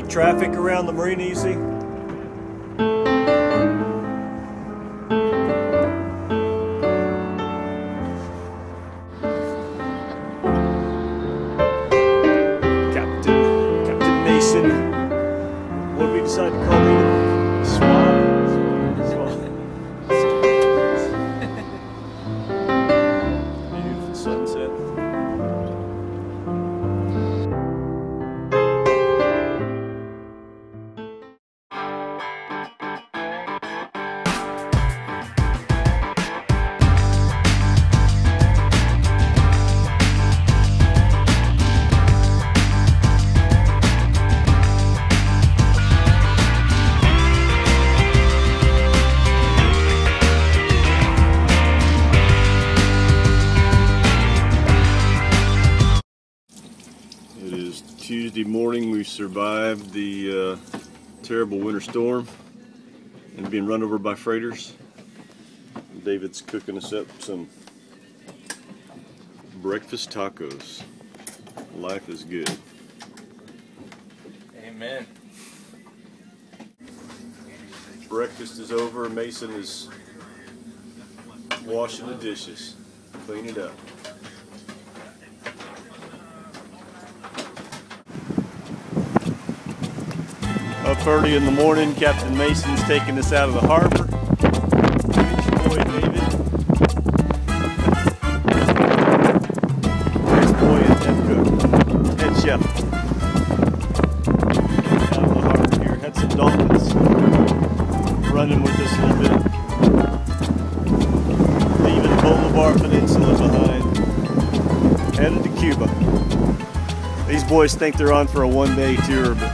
Any traffic around the marina, you see? Captain Mason. What did we decide to call him? Swab? Beautiful sunset. It is Tuesday morning. We survived the terrible winter storm and being run over by freighters. David's cooking us up some breakfast tacos. Life is good. Amen. Breakfast is over. Mason is washing the dishes, cleaning it up. Up early in the morning, Captain Mason's taking us out of the harbor. Here's your boy David. Here's boy and head chef. Out of the harbor here. Had some dolphins running with us a little bit. Leaving Bolivar Peninsula behind. Headed to Cuba. These boys think they're on for a one-day tour, but